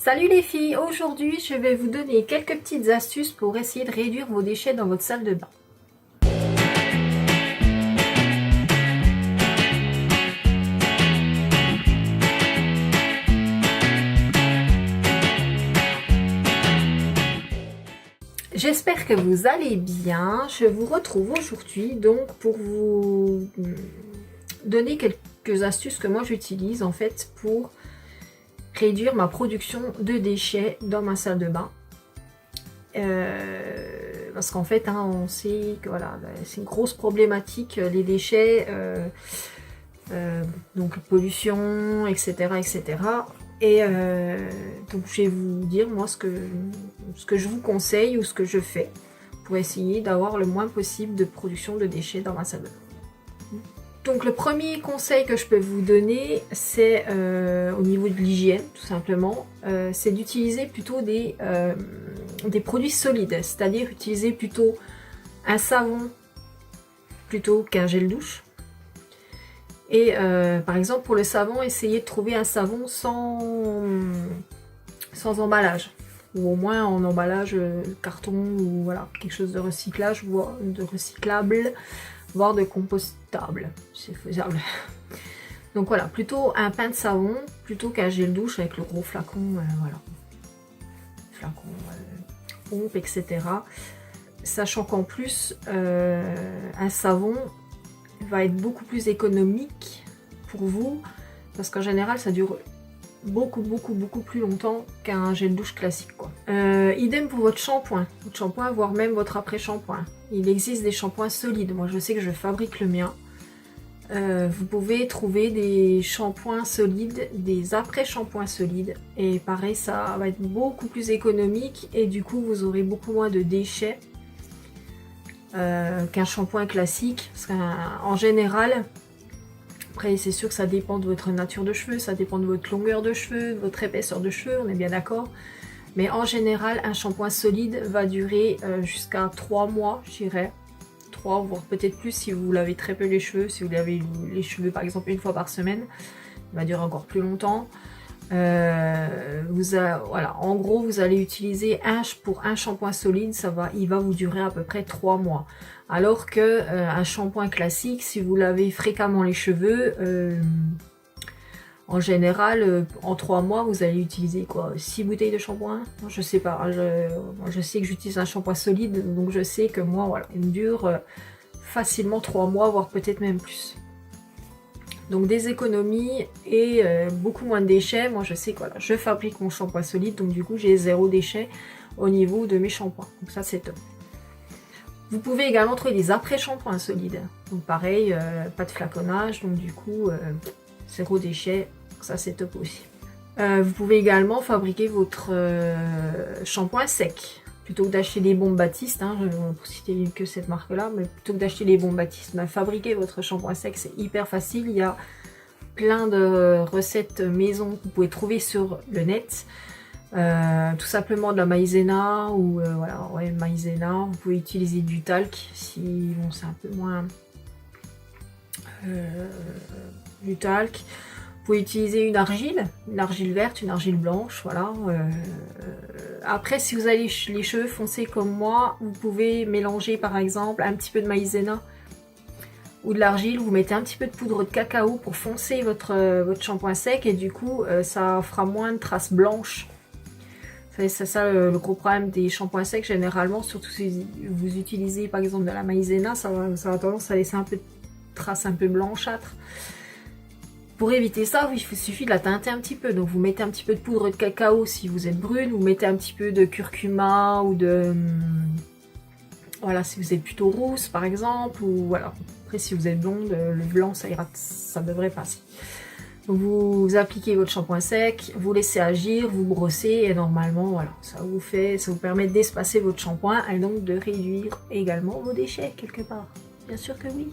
Salut les filles, aujourd'hui je vais vous donner quelques petites astuces pour essayer de réduire vos déchets dans votre salle de bain. J'espère que vous allez bien. Je vous retrouve aujourd'hui donc pour vous donner quelques astuces que moi j'utilise en fait pour réduire ma production de déchets dans ma salle de bain. Parce qu'en fait, on sait que voilà, c'est une grosse problématique, les déchets, donc pollution, etc. etc. Et donc je vais vous dire moi ce que je vous conseille ou ce que je fais pour essayer d'avoir le moins possible de production de déchets dans ma salle de bain. Donc le premier conseil que je peux vous donner, c'est au niveau de l'hygiène, tout simplement, c'est d'utiliser plutôt des produits solides, c'est-à-dire utiliser plutôt un savon plutôt qu'un gel douche. Et par exemple pour le savon, essayez de trouver un savon sans emballage, ou au moins en emballage carton, ou voilà, quelque chose de recyclage, voire de recyclable, voire de compostable, c'est faisable. Donc voilà, plutôt un pain de savon plutôt qu'un gel douche avec le gros flacon, voilà, flacon, pompe, etc. Sachant qu'en plus, un savon va être beaucoup plus économique pour vous, parce qu'en général, ça dure beaucoup plus longtemps qu'un gel douche classique, quoi. Idem pour votre shampoing, voire même votre après-shampoing. Il existe des shampoings solides. Moi, je sais que je fabrique le mien. Vous pouvez trouver des shampoings solides, des après-shampoings solides. Et pareil, ça va être beaucoup plus économique et du coup, vous aurez beaucoup moins de déchets qu'un shampoing classique. Parce qu'en général, après c'est sûr que ça dépend de votre nature de cheveux, ça dépend de votre longueur de cheveux, de votre épaisseur de cheveux, on est bien d'accord. Mais en général, un shampoing solide va durer jusqu'à 3 mois, je dirais. 3 voire peut-être plus si vous lavez très peu les cheveux. Si vous lavez les cheveux par exemple une fois par semaine, il va durer encore plus longtemps. Voilà, en gros, vous allez utiliser pour un shampoing solide, il va vous durer à peu près 3 mois. Alors que un shampoing classique, si vous lavez fréquemment les cheveux, en général, en 3 mois, vous allez utiliser quoi, 6 bouteilles de shampoing? Je sais pas, je sais que j'utilise un shampoing solide, donc je sais que moi, voilà, il me dure facilement 3 mois, voire peut-être même plus. Donc des économies et beaucoup moins de déchets. Moi je sais que voilà, je fabrique mon shampoing solide, donc du coup j'ai 0 déchet au niveau de mes shampoings. Donc ça c'est top. Vous pouvez également trouver des après-shampoings solides. Donc pareil, pas de flaconnage, donc du coup 0 déchet. Ça c'est top aussi. Vous pouvez également fabriquer votre shampoing sec. Plutôt que d'acheter des bombes Baptiste, pour citer que cette marque-là, mais plutôt que d'acheter des bombes Baptiste, fabriquer votre shampoing sec, c'est hyper facile. Il y a plein de recettes maison que vous pouvez trouver sur le net. Tout simplement de la maïzena ou voilà, ouais, maïzena. Vous pouvez utiliser du talc si bon, c'est un peu moins du talc. Vous pouvez utiliser une argile verte, une argile blanche, voilà. Après, si vous avez les cheveux foncés comme moi, vous pouvez mélanger par exemple un petit peu de maïzena ou de l'argile, vous mettez un petit peu de poudre de cacao pour foncer votre shampoing sec et du coup, ça fera moins de traces blanches. C'est ça le gros problème des shampoings secs généralement, surtout si vous utilisez par exemple de la maïzena, ça a tendance à laisser un peu de traces un peu blanchâtres. Pour éviter ça, il suffit de la teinter un petit peu. Donc vous mettez un petit peu de poudre de cacao si vous êtes brune, vous mettez un petit peu de curcuma ou de... Voilà, si vous êtes plutôt rousse par exemple, ou voilà. Après si vous êtes blonde, le blanc ça ira, ça devrait passer. Donc vous appliquez votre shampoing sec, vous laissez agir, vous brossez et normalement voilà, ça vous permet d'espacer votre shampoing et donc de réduire également vos déchets quelque part. Bien sûr que oui.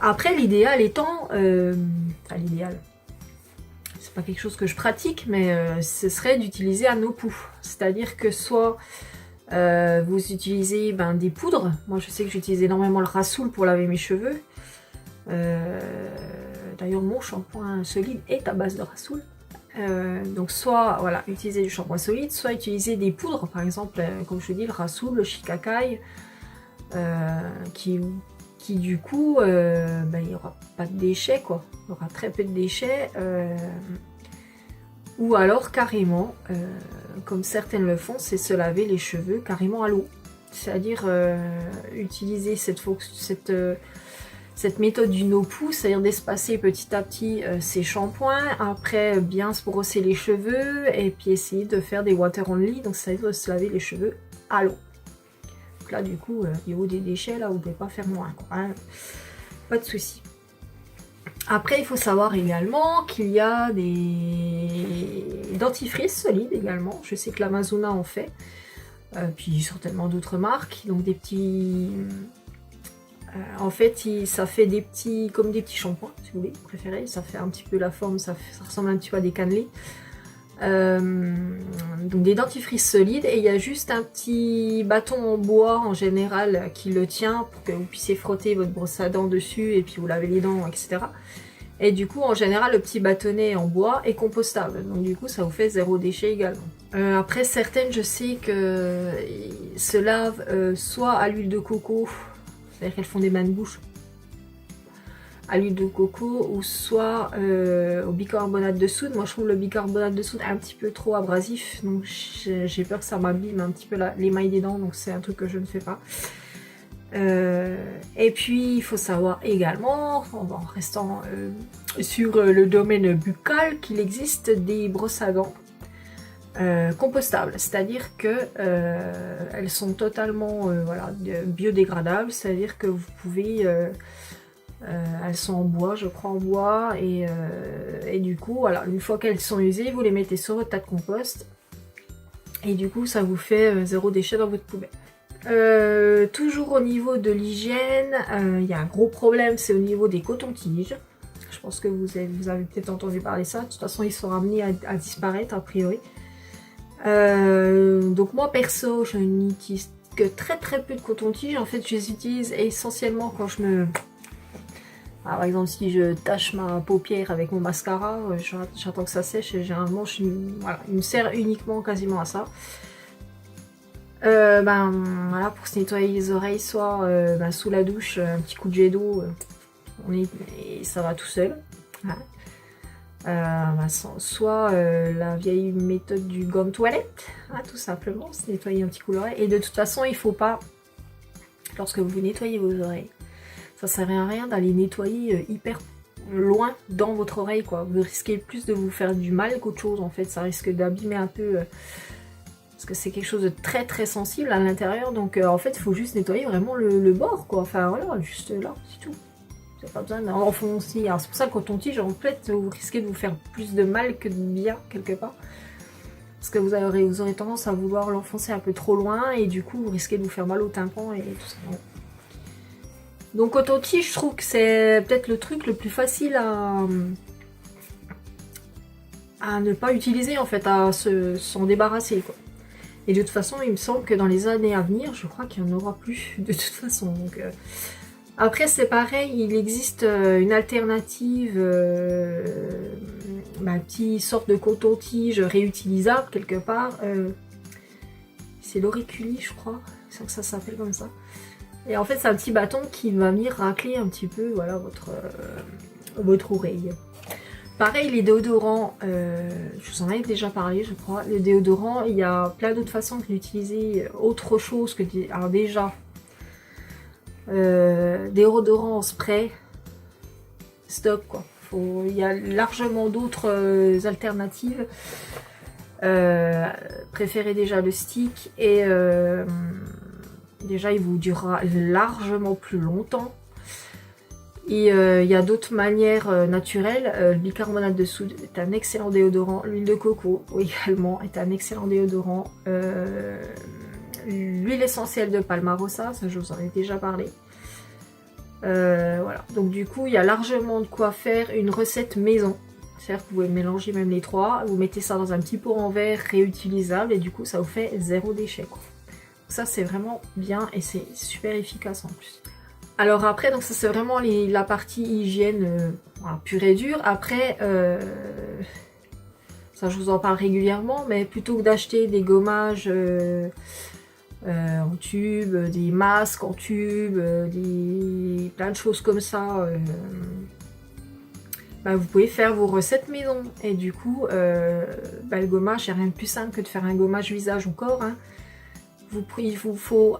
Après l'idéal étant, enfin l'idéal, c'est pas quelque chose que je pratique, mais ce serait d'utiliser un eau-poux. C'est-à-dire que soit vous utilisez des poudres, moi je sais que j'utilise énormément le Rassoul pour laver mes cheveux. D'ailleurs mon shampoing solide est à base de Rassoul. Donc soit voilà, utiliser du shampoing solide, soit utiliser des poudres, par exemple, comme je vous dis, le Rasoul, le Shikakai, qui du coup, il n'y aura pas de déchets, quoi. Il y aura très peu de déchets. Ou alors carrément, comme certaines le font, c'est se laver les cheveux carrément à l'eau. C'est-à-dire utiliser cette méthode du no-poo, c'est-à-dire d'espacer petit à petit ses shampoings, après bien se brosser les cheveux, et puis essayer de faire des water only, donc c'est-à-dire de se laver les cheveux à l'eau. Donc là du coup, au niveau des déchets, là vous ne pouvez pas faire moins, quoi, hein. Pas de souci. Après, il faut savoir également qu'il y a des dentifrices solides également. Je sais que l'Amazona en fait. Puis certainement d'autres marques. Donc des petits... en fait, ça fait des petits... comme des petits shampoings, si vous voulez, préférez. Ça fait un petit peu la forme, ça ressemble un petit peu à des cannelés. Donc des dentifrices solides. Et il y a juste un petit bâton en bois en général qui le tient pour que vous puissiez frotter votre brosse à dents dessus et puis vous lavez les dents, etc. Et du coup, en général, le petit bâtonnet en bois est compostable. Donc du coup, ça vous fait 0 déchet également. Après, certaines, je sais que se lavent soit à l'huile de coco, c'est-à-dire qu'elles font des bains de bouche à l'huile de coco, ou soit au bicarbonate de soude. Moi, je trouve le bicarbonate de soude un petit peu trop abrasif. Donc j'ai peur que ça m'abîme un petit peu l'émail des dents. Donc c'est un truc que je ne fais pas. Et puis il faut savoir également, en restant sur le domaine buccal, qu'il existe des brosses à dents compostables, c'est-à-dire que elles sont totalement voilà, biodégradables, c'est-à-dire que vous pouvez elles sont en bois, je crois en bois, et du coup voilà, une fois qu'elles sont usées, vous les mettez sur votre tas de compost et du coup ça vous fait 0 déchet dans votre poubelle. Toujours au niveau de l'hygiène, il y a un gros problème, c'est au niveau des cotons-tiges. Je pense que vous avez peut-être entendu parler de ça. De toute façon, ils sont ramenés à disparaître a priori. Donc moi perso, je n'utilise que très peu de coton-tiges. En fait, je les utilise essentiellement quand je me... Alors, par exemple, si je tâche ma paupière avec mon mascara, j'attends que ça sèche et généralement, voilà, il me sert uniquement quasiment à ça. Voilà, pour se nettoyer les oreilles, soit sous la douche, un petit coup de jet d'eau, et ça va tout seul. Hein. Soit la vieille méthode du gomme toilette, hein, tout simplement, se nettoyer un petit coup l'oreille. Et de toute façon, il faut pas, lorsque vous nettoyez vos oreilles, ça sert à rien d'aller nettoyer hyper loin dans votre oreille, quoi. Vous risquez plus de vous faire du mal qu'autre chose, en fait. Ça risque d'abîmer un peu... parce que c'est quelque chose de très sensible à l'intérieur, donc en fait il faut juste nettoyer vraiment le bord, quoi. Enfin voilà, juste là, c'est tout. Vous n'avez pas besoin d'enfoncer. Alors c'est pour ça que quand on tige, en fait, vous risquez de vous faire plus de mal que de bien, quelque part. Parce que vous aurez tendance à vouloir l'enfoncer un peu trop loin, et du coup vous risquez de vous faire mal au tympan et tout ça. Donc coton-tige, je trouve que c'est peut-être le truc le plus facile à ne pas utiliser, en fait, à s'en débarrasser, quoi. Et de toute façon, il me semble que dans les années à venir, je crois qu'il n'y en aura plus, de toute façon. Donc, après, c'est pareil, il existe une alternative, une petite sorte de coton-tige réutilisable, quelque part. C'est l'auriculi, je crois, c'est que ça s'appelle comme ça. Et en fait, c'est un petit bâton qui va venir racler un petit peu, voilà, votre oreille. Pareil, les déodorants, je vous en avais déjà parlé, je crois. Les déodorants, il y a plein d'autres façons d'utiliser autre chose que... Alors déjà, déodorant en spray, stop, quoi. Il y a largement d'autres alternatives. Préférez déjà le stick, et déjà il vous durera largement plus longtemps. Et il y a d'autres manières naturelles. Le bicarbonate de soude est un excellent déodorant. L'huile de coco également est un excellent déodorant. L'huile essentielle de Palmarosa, ça je vous en ai déjà parlé. Voilà, donc du coup il y a largement de quoi faire une recette maison. C'est-à-dire que vous pouvez mélanger même les trois. Vous mettez ça dans un petit pot en verre réutilisable et du coup ça vous fait 0 déchet, quoi. Ça c'est vraiment bien et c'est super efficace en plus. Alors après, donc ça c'est vraiment la partie hygiène voilà, pure et dure. Après, Ça, je vous en parle régulièrement, mais plutôt que d'acheter des gommages en tube, des masques en tube, plein de choses comme ça, bah, vous pouvez faire vos recettes maison. Et du coup, bah, le gommage, c'est rien de plus simple que de faire un gommage visage ou corps. Hein. Il vous faut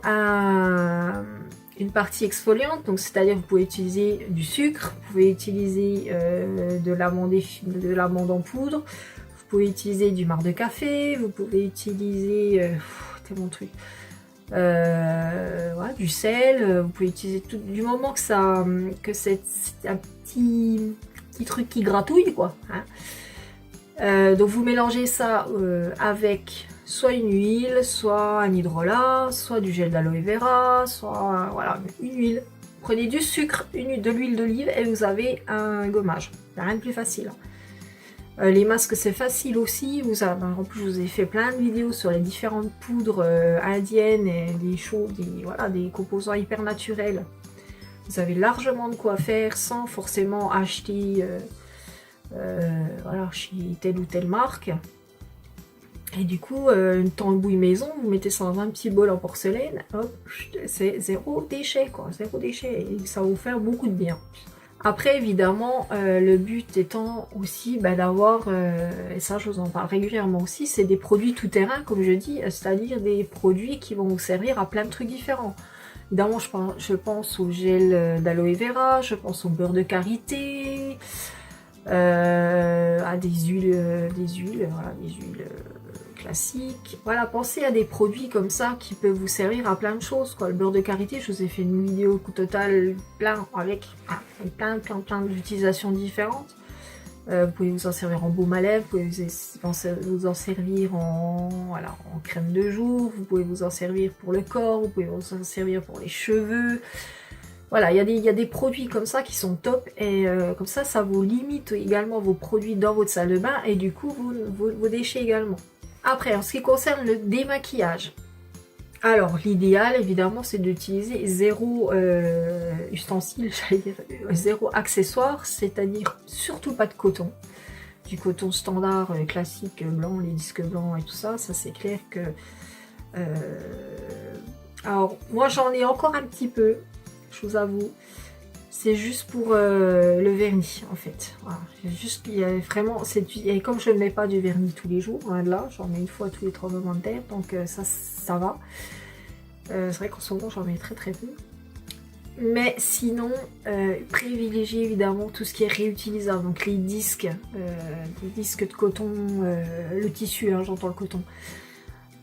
une partie exfoliante, donc c'est-à-dire vous pouvez utiliser du sucre, vous pouvez utiliser de l'amande en poudre, vous pouvez utiliser du marc de café, vous pouvez utiliser tellement de trucs. Voilà, du sel, vous pouvez utiliser tout du moment que c'est un petit truc qui gratouille quoi. Hein. Donc vous mélangez ça avec soit une huile, soit un hydrolat, soit du gel d'aloe vera, soit voilà, une huile. Prenez du sucre, de l'huile d'olive et vous avez un gommage. Il n'y a rien de plus facile. Les masques c'est facile aussi, en plus je vous ai fait plein de vidéos sur les différentes poudres indiennes et des composants hyper naturels. Vous avez largement de quoi faire sans forcément acheter voilà, chez telle ou telle marque. Et du coup, une tambouille maison, vous mettez ça dans un petit bol en porcelaine, hop, c'est zéro déchet quoi, zéro déchet, et ça va vous faire beaucoup de bien. Après, évidemment, le but étant aussi d'avoir, et ça je vous en parle régulièrement aussi, c'est des produits tout-terrain, comme je dis, c'est-à-dire des produits qui vont vous servir à plein de trucs différents. Évidemment, je pense au gel d'aloe vera, je pense au beurre de karité, à des huiles classiques. Voilà, pensez à des produits comme ça qui peuvent vous servir à plein de choses, quoi. Le beurre de karité, je vous ai fait une vidéo total plein avec plein d'utilisations différentes. Vous pouvez vous en servir en baume à lèvres, vous pouvez vous en servir en crème de jour, vous pouvez vous en servir pour le corps, vous pouvez vous en servir pour les cheveux. Voilà, il y a des produits comme ça qui sont top et comme ça vous limite également vos produits dans votre salle de bain et du coup vos déchets également. Après, en ce qui concerne le démaquillage, alors l'idéal évidemment c'est d'utiliser zéro ustensile, j'allais dire zéro accessoire, c'est-à-dire surtout pas de coton. Du coton standard classique blanc, les disques blancs et tout ça, ça c'est clair que... alors moi j'en ai encore un petit peu, je vous avoue, c'est juste pour le vernis en fait. Voilà. Juste, il y a vraiment, et comme je ne mets pas du vernis tous les jours, hein, là j'en mets une fois tous les 3 moments de terre, donc ça va. C'est vrai qu'en ce moment j'en mets très peu. Mais sinon, privilégiez évidemment tout ce qui est réutilisable, donc les disques de coton, le tissu, hein, j'entends le coton,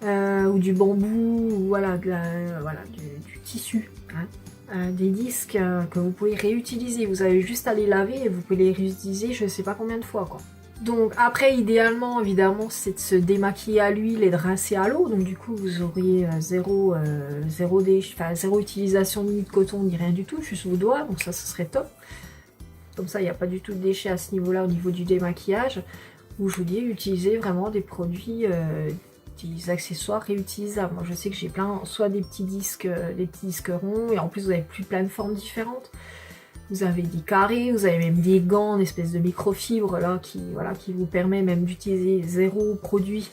ou du bambou, ou voilà, du tissu. Hein. Des disques que vous pouvez réutiliser, vous avez juste à les laver et vous pouvez les réutiliser je ne sais pas combien de fois quoi. Donc après idéalement évidemment c'est de se démaquiller à l'huile et de rincer à l'eau, donc du coup vous auriez zéro utilisation ni de coton ni rien du tout, juste vos doigts, donc ça ce serait top. Comme ça il n'y a pas du tout de déchets à ce niveau là au niveau du démaquillage, où je vous dis utiliser vraiment des produits des accessoires réutilisables. Moi je sais que j'ai plein, soit des petits disques ronds, et en plus vous avez plein de formes différentes. Vous avez des carrés, vous avez même des gants, une espèce de microfibre là qui vous permet même d'utiliser zéro produit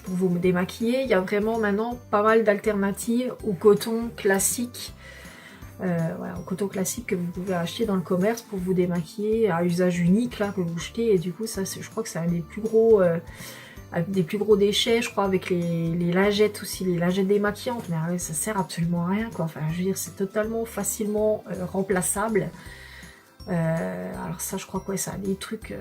pour vous démaquiller. Il y a vraiment maintenant pas mal d'alternatives au coton classique. Au coton classique que vous pouvez acheter dans le commerce pour vous démaquiller à usage unique là que vous jetez, et du coup ça je crois que c'est un des plus gros déchets, je crois, avec les lingettes aussi, les lingettes démaquillantes, mais ça sert absolument à rien quoi. Enfin je veux dire c'est totalement facilement remplaçable. Alors ça je crois que ça a des trucs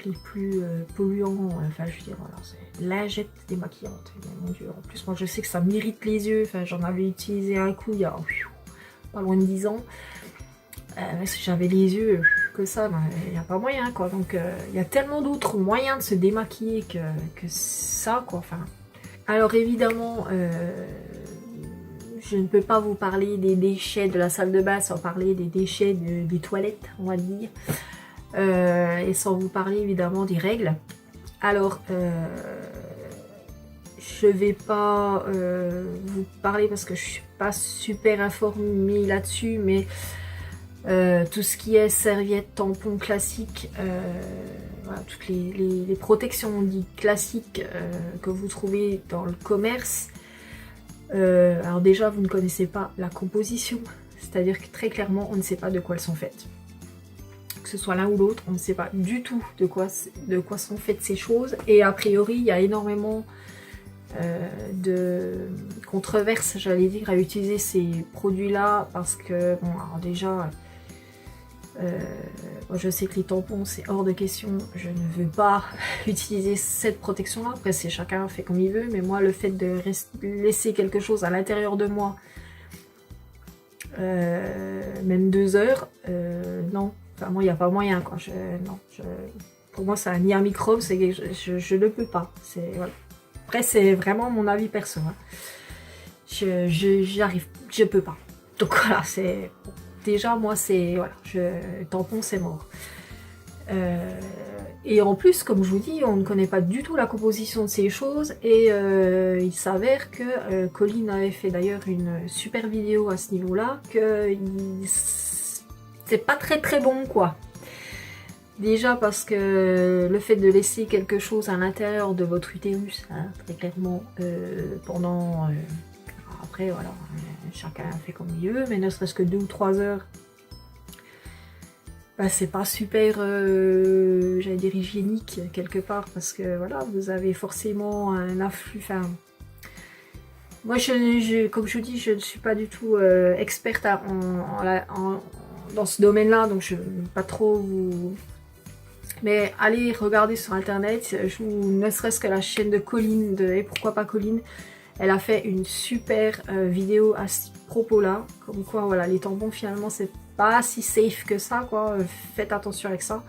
les plus polluants, enfin je veux dire voilà, c'est lingettes démaquillantes, mon dieu, en plus moi je sais que ça m'irrite les yeux, enfin j'en avais utilisé un coup il y a pas loin de 10 ans, j'avais les yeux que ça, il n'y a pas moyen quoi, donc il y a tellement d'autres moyens de se démaquiller que ça quoi. Enfin, alors évidemment je ne peux pas vous parler des déchets de la salle de bain sans parler des déchets des toilettes, on va dire, et sans vous parler évidemment des règles. Alors je vais pas vous parler parce que je suis pas super informée là-dessus, mais tout ce qui est serviette, tampon classique, voilà, toutes les protections dites classiques que vous trouvez dans le commerce. Alors déjà, vous ne connaissez pas la composition, c'est-à-dire que très clairement, on ne sait pas de quoi elles sont faites. Que ce soit l'un ou l'autre, on ne sait pas du tout de quoi sont faites ces choses. Et a priori, il y a énormément de controverses, j'allais dire, à utiliser ces produits-là, parce que, bon, alors déjà, moi je sais que les tampons, c'est hors de question, je ne veux pas utiliser cette protection-là. Après, c'est chacun fait comme il veut, mais moi, le fait de laisser quelque chose à l'intérieur de moi, même 2 heures, non. Enfin, moi, il n'y a pas moyen, quoi. Pour moi, ça ni un microbe, je ne peux pas. Voilà. Après, c'est vraiment mon avis perso. Hein. Je peux pas. Donc voilà, c'est... Déjà, moi, c'est... Voilà, tampon, c'est mort. Et en plus, comme je vous dis, on ne connaît pas du tout la composition de ces choses. Et il s'avère que Colline avait fait d'ailleurs une super vidéo à ce niveau-là, que c'est pas très très bon, quoi. Déjà parce que le fait de laisser quelque chose à l'intérieur de votre utérus, hein, très clairement, pendant... après, voilà, chacun fait comme il veut, mais ne serait-ce que 2 ou 3 heures, bah, c'est pas super, j'allais dire, hygiénique, quelque part, parce que, voilà, vous avez forcément un afflux, enfin... Moi, comme je vous dis, je ne suis pas du tout experte dans ce domaine-là, donc je ne vais pas trop vous... Mais allez regarder sur internet, ne serait-ce que la chaîne de Colline, et pourquoi pas Colline, elle a fait une super vidéo à ce propos-là, comme quoi voilà, les tampons finalement c'est pas si safe que ça, quoi. Faites attention avec ça.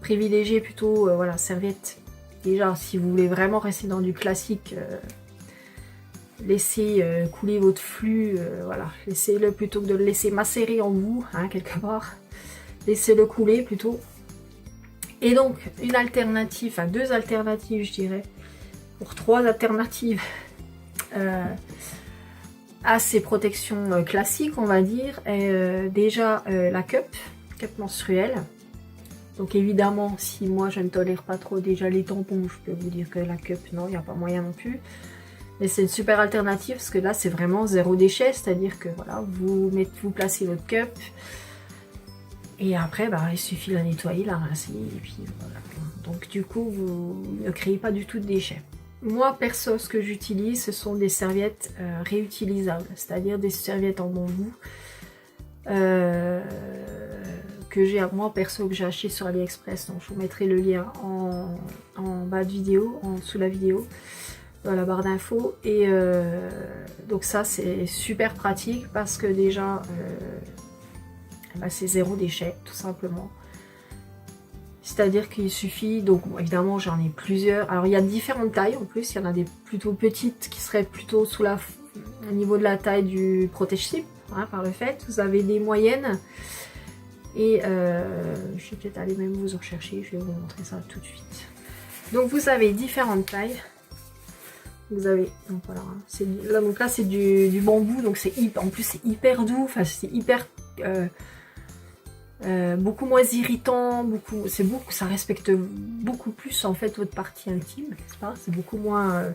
Privilégiez plutôt voilà, serviette. Déjà, si vous voulez vraiment rester dans du classique, laissez couler votre flux, voilà, laissez-le plutôt que de le laisser macérer en vous, hein, quelque part. Laissez-le couler plutôt. Et donc, une alternative, enfin 2 alternatives, je dirais, pour 3 alternatives à ces protections classiques, on va dire. Déjà, la cup menstruelle. Donc évidemment, si moi je ne tolère pas trop déjà les tampons, je peux vous dire que la cup, non, il n'y a pas moyen non plus. Mais c'est une super alternative parce que là, c'est vraiment 0 déchet, c'est-à-dire que voilà, vous placez votre cup. Et après, bah, il suffit de la nettoyer, la rincer, et puis voilà. Donc du coup, vous ne créez pas du tout de déchets. Moi, perso, ce que j'utilise, ce sont des serviettes réutilisables, c'est-à-dire des serviettes en bambou que j'ai à moi, perso, que j'ai acheté sur AliExpress. Donc je vous mettrai le lien en bas de vidéo, en dessous de la vidéo, dans la barre d'infos. Et donc ça, c'est super pratique parce que déjà... bah, c'est 0 déchet, tout simplement. C'est-à-dire qu'il suffit, donc bon, évidemment j'en ai plusieurs. Alors il y a différentes tailles en plus, il y en a des plutôt petites qui seraient plutôt au niveau de la taille du protège-slip, hein, par le fait. Vous avez des moyennes et je vais peut-être aller même vous en chercher, je vais vous montrer ça tout de suite. Donc vous avez différentes tailles. Vous avez, donc voilà, hein, donc là c'est du bambou, donc en plus c'est hyper doux, enfin c'est hyper... beaucoup moins irritant, ça respecte beaucoup plus en fait votre partie intime, n'est-ce pas? C'est beaucoup moins...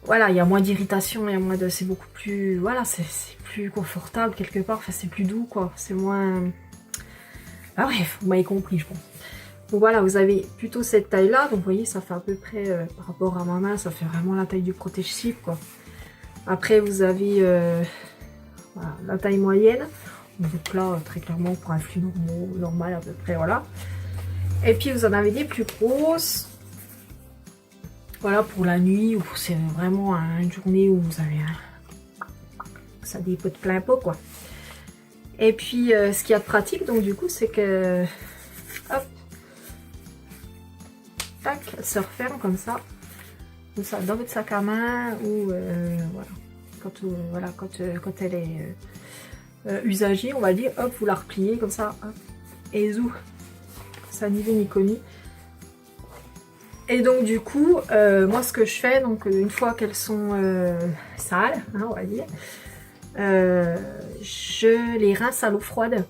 voilà, il y a moins d'irritation, il y a moins de... c'est beaucoup plus... voilà, c'est plus confortable quelque part, enfin c'est plus doux, quoi. C'est moins... ah bref, vous m'avez compris, je pense. Donc voilà, vous avez plutôt cette taille-là, donc vous voyez, ça fait à peu près, par rapport à ma main, ça fait vraiment la taille du protège-slip, quoi. Après, vous avez voilà, la taille moyenne. Donc là, très clairement, pour un flux normal à peu près, voilà. Et puis, vous en avez des plus grosses. Voilà, pour la nuit, ou c'est vraiment une journée où vous avez ça dépote plein pot, quoi. Et puis, ce qu'il y a de pratique, donc du coup, c'est que... hop, tac, elle se referme comme ça dans votre sac à main, ou voilà, quand elle est... usagée, on va dire, hop, vous la repliez comme ça, hop, et zou, ça n'y va ni connu. Et donc du coup, moi ce que je fais, donc une fois qu'elles sont sales, hein, on va dire, je les rince à l'eau froide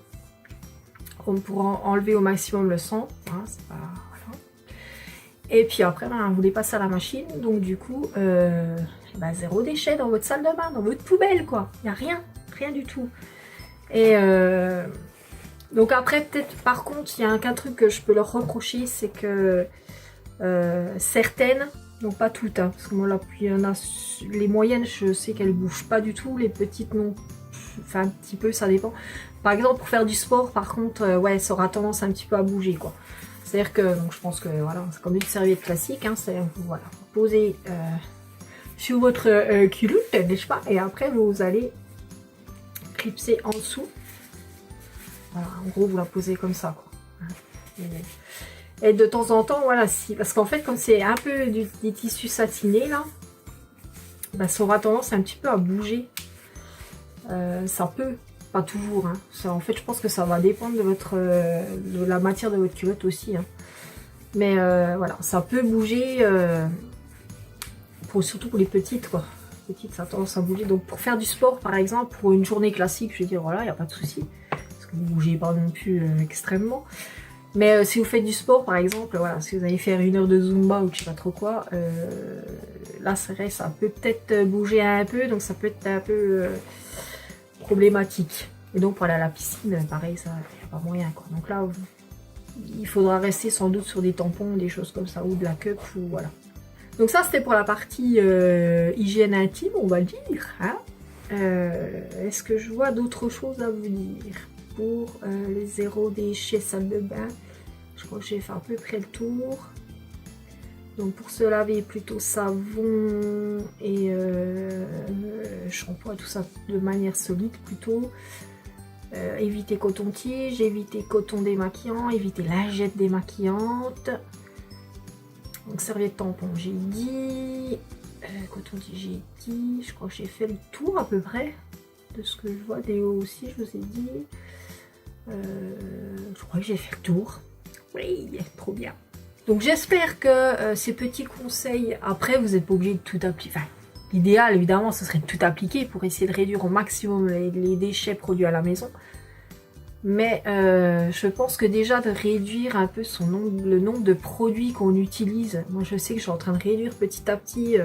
pour enlever au maximum le sang. Hein, c'est pas, voilà. Et puis après, ben, vous les passez à la machine. Donc du coup, ben, zéro déchet dans votre salle de bain, dans votre poubelle, quoi. Il n'y a rien, rien du tout. Et donc après, peut-être, par contre, il y a qu'un truc que je peux leur reprocher, c'est que certaines, donc pas toutes, hein, parce que moi là, il y en a, les moyennes, je sais qu'elles bougent pas du tout, les petites non, enfin un petit peu, ça dépend. Par exemple, pour faire du sport, par contre, ouais, ça aura tendance un petit peu à bouger, quoi. C'est-à-dire que, donc je pense que voilà, c'est comme une serviette classique, hein, c'est voilà, vous posez sur votre culotte, n'est-ce pas, et après vous allez clipser en dessous. Voilà, en gros, vous la posez comme ça, quoi. Et de temps en temps, voilà, si, parce qu'en fait, comme c'est un peu des tissus satinés, là, bah, ça aura tendance un petit peu à bouger. Ça peut, pas toujours, hein. Ça, en fait, je pense que ça va dépendre de la matière de votre culotte aussi, hein. Mais voilà, ça peut bouger, surtout pour les petites, quoi. Les petites, ça a tendance à bouger. Donc, pour faire du sport, par exemple, pour une journée classique, je veux dire, voilà, il n'y a pas de souci. Parce que vous ne bougez pas non plus extrêmement. Mais si vous faites du sport, par exemple, voilà, si vous allez faire 1 heure de Zumba ou je sais pas trop quoi, là, c'est vrai, ça peut peut-être bouger un peu, donc ça peut être un peu problématique. Et donc, pour aller à la piscine, pareil, ça, il n'y a pas moyen, quoi. Donc là, il faudra rester sans doute sur des tampons, des choses comme ça, ou de la cup, ou voilà. Donc ça, c'était pour la partie hygiène intime, on va dire. Hein. Est-ce que je vois d'autres choses à vous dire pour les zéro déchets salle de bain? Je crois que j'ai fait à peu près le tour. Donc pour se laver, plutôt savon et shampoing, tout ça de manière solide plutôt. Éviter coton-tige, éviter coton démaquillant, éviter lingette démaquillante. Donc serviette tampon, j'ai dit. Coton-tige, j'ai dit. Je crois que j'ai fait le tour à peu près de ce que je vois. Déo aussi, je vous ai dit. Je crois que j'ai fait le tour. Oui, trop bien. Donc j'espère que ces petits conseils, après vous n'êtes pas obligé de tout appliquer. Enfin, l'idéal évidemment ce serait de tout appliquer pour essayer de réduire au maximum les déchets produits à la maison. Mais je pense que déjà de réduire un peu le nombre de produits qu'on utilise. Moi je sais que je suis en train de réduire petit à petit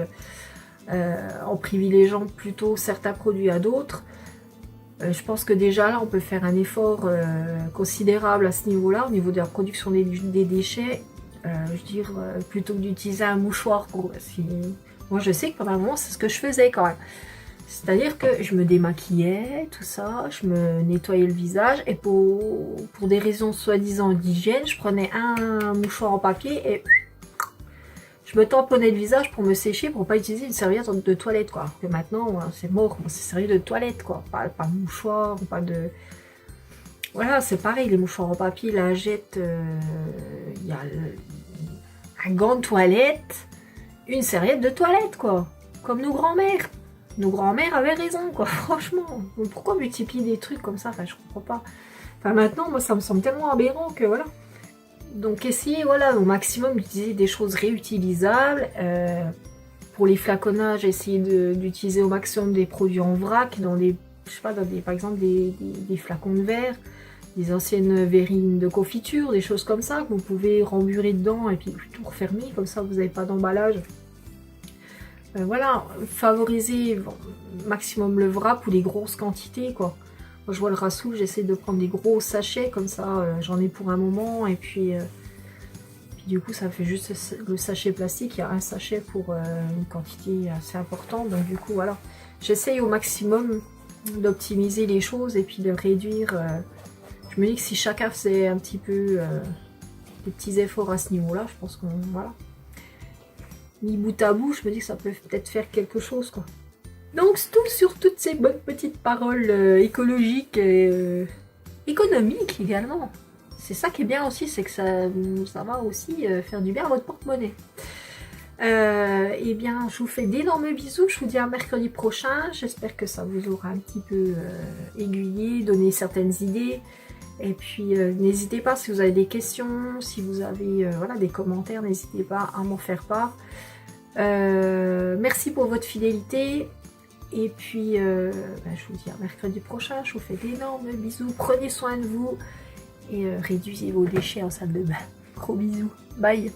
en privilégiant plutôt certains produits à d'autres. Je pense que déjà là on peut faire un effort considérable à ce niveau-là, au niveau de la production des déchets. Je veux dire, plutôt que d'utiliser un mouchoir pour... Moi je sais que pendant un moment c'est ce que je faisais quand même. C'est-à-dire que je me démaquillais, tout ça, je me nettoyais le visage et pour des raisons soi-disant d'hygiène, je prenais un mouchoir en papier et je me tamponnais le visage pour me sécher, pour pas utiliser une serviette de toilette, quoi. Alors que maintenant, c'est mort, c'est serviette de toilette, quoi. Pas de mouchoir, pas de... Voilà, c'est pareil, les mouchoirs en papier, lingette, il y a un gant de toilette, une serviette de toilette, quoi. Comme nos grands-mères. Nos grands-mères avaient raison, quoi, franchement. Donc, pourquoi multiplier des trucs comme ça? Enfin, je comprends pas. Enfin, maintenant, moi, ça me semble tellement aberrant que, voilà. Donc, essayez, voilà, au maximum d'utiliser des choses réutilisables. Pour les flaconnages, essayez d'utiliser au maximum des produits en vrac, dans des, je sais pas, par exemple, des flacons de verre, des anciennes verrines de confiture, des choses comme ça, que vous pouvez remburer dedans et puis tout refermer, comme ça, vous n'avez pas d'emballage. Voilà, favoriser maximum le vrac ou les grosses quantités, quoi. Moi, je vois le Rassoul, j'essaie de prendre des gros sachets, comme ça, j'en ai pour un moment, et puis du coup, ça fait juste le sachet plastique, il y a un sachet pour une quantité assez importante, donc du coup, voilà. J'essaye au maximum d'optimiser les choses et puis de réduire. Je me dis que si chacun faisait un petit peu des petits efforts à ce niveau-là, je pense qu'on... Voilà. Mis bout à bout, je me dis que ça peut peut-être faire quelque chose, quoi. Donc c'est tout sur toutes ces bonnes petites paroles écologiques et économiques également. C'est ça qui est bien aussi, c'est que ça va aussi faire du bien à votre porte-monnaie. Eh bien, je vous fais d'énormes bisous, je vous dis à mercredi prochain. J'espère que ça vous aura un petit peu aiguillé, donné certaines idées. Et puis n'hésitez pas si vous avez des questions, si vous avez voilà, des commentaires, n'hésitez pas à m'en faire part. Merci pour votre fidélité. Et puis je vous dis à mercredi prochain. Je vous fais d'énormes bisous. Prenez soin de vous. et réduisez vos déchets en salle de bain. Gros bisous. Bye.